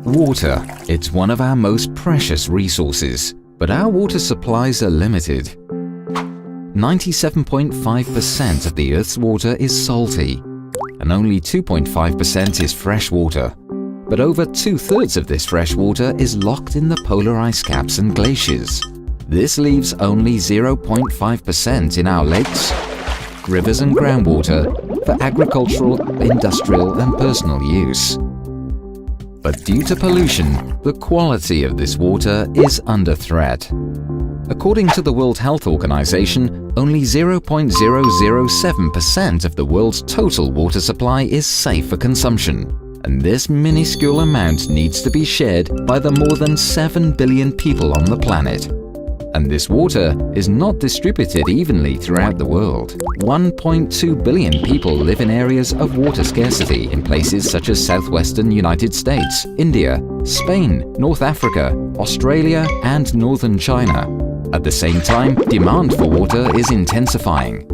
Water. It's one of our most precious resources, but our water supplies are limited. 97.5% of the Earth's water is salty, and only 2.5% is fresh water. But over 2/3 of this fresh water is locked in the polar ice caps and glaciers. This leaves only 0.5% in our lakes, rivers and groundwater for agricultural, industrial and personal use. But due to pollution, the quality of this water is under threat. According to the World Health Organization, only 0.007% of the world's total water supply is safe for consumption, and this minuscule amount needs to be shared by the more than 7 billion people on the planet. And this water is not distributed evenly throughout the world. 1.2 billion people live in areas of water scarcity in places such as southwestern United States, India, Spain, North Africa, Australia and northern China. At the same time, demand for water is intensifying.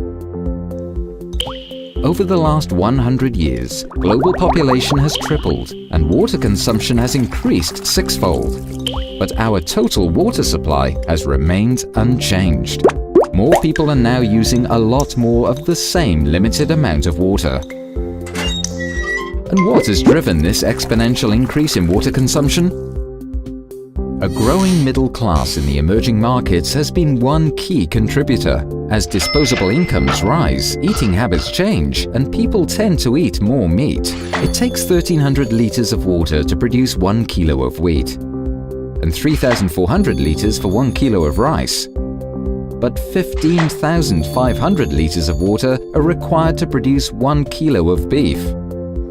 Over the last 100 years, global population has tripled and water consumption has increased sixfold. But our total water supply has remained unchanged. More people are now using a lot more of the same limited amount of water. And what has driven this exponential increase in water consumption? A growing middle class in the emerging markets has been one key contributor. As disposable incomes rise, eating habits change, and people tend to eat more meat. It takes 1,300 liters of water to produce 1 kilo of wheat, and 3,400 liters for 1 kilo of rice. But 15,500 liters of water are required to produce 1 kilo of beef.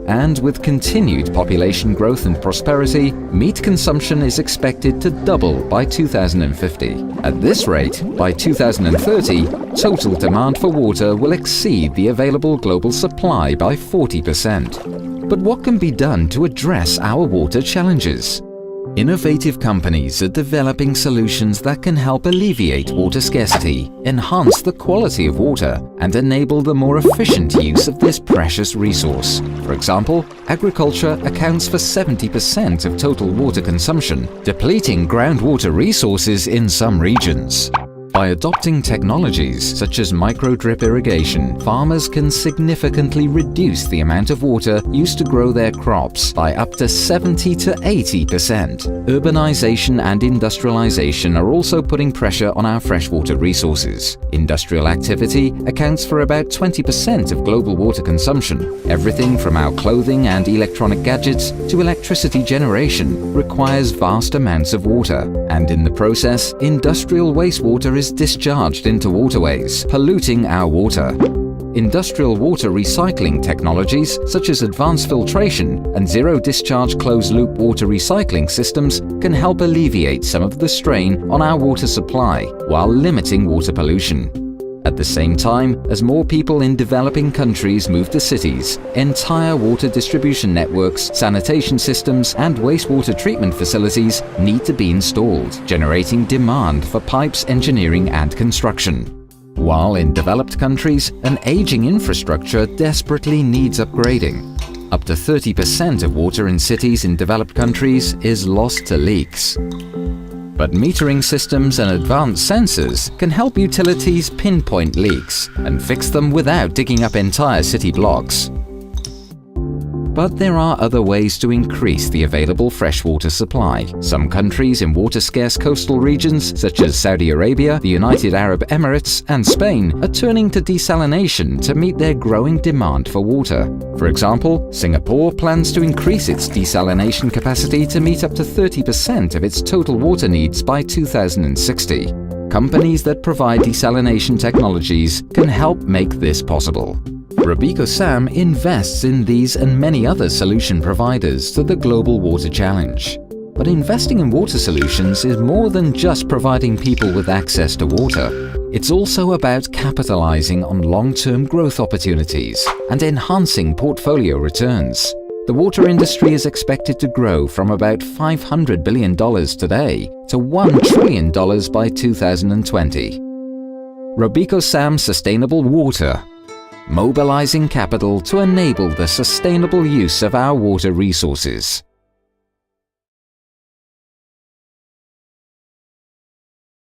And with continued population growth and prosperity, meat consumption is expected to double by 2050. At this rate, by 2030, total demand for water will exceed the available global supply by 40%. But what can be done to address our water challenges? Innovative companies are developing solutions that can help alleviate water scarcity, enhance the quality of water, and enable the more efficient use of this precious resource. For example, agriculture accounts for 70% of total water consumption, depleting groundwater resources in some regions. By adopting technologies such as micro-drip irrigation, farmers can significantly reduce the amount of water used to grow their crops by up to 70 to 80%. Urbanization and industrialization are also putting pressure on our freshwater resources. Industrial activity accounts for about 20% of global water consumption. Everything from our clothing and electronic gadgets to electricity generation requires vast amounts of water, and in the process, industrial wastewater is discharged into waterways, polluting our water. Industrial water recycling technologies such as advanced filtration and zero-discharge closed-loop water recycling systems can help alleviate some of the strain on our water supply while limiting water pollution. At the same time, as more people in developing countries move to cities, entire water distribution networks, sanitation systems, and wastewater treatment facilities need to be installed, generating demand for pipes, engineering, and construction. While in developed countries, an aging infrastructure desperately needs upgrading. Up to 30% of water in cities in developed countries is lost to leaks. But metering systems and advanced sensors can help utilities pinpoint leaks and fix them without digging up entire city blocks. But there are other ways to increase the available freshwater supply. Some countries in water-scarce coastal regions, such as Saudi Arabia, the United Arab Emirates, and Spain, are turning to desalination to meet their growing demand for water. For example, Singapore plans to increase its desalination capacity to meet up to 30% of its total water needs by 2060. Companies that provide desalination technologies can help make this possible. RobecoSAM invests in these and many other solution providers to the global water challenge. But investing in water solutions is more than just providing people with access to water. It's also about capitalizing on long-term growth opportunities and enhancing portfolio returns. The water industry is expected to grow from about $500 billion today to $1 trillion by 2020. RobecoSAM Sustainable Water, mobilizing capital to enable the sustainable use of our water resources.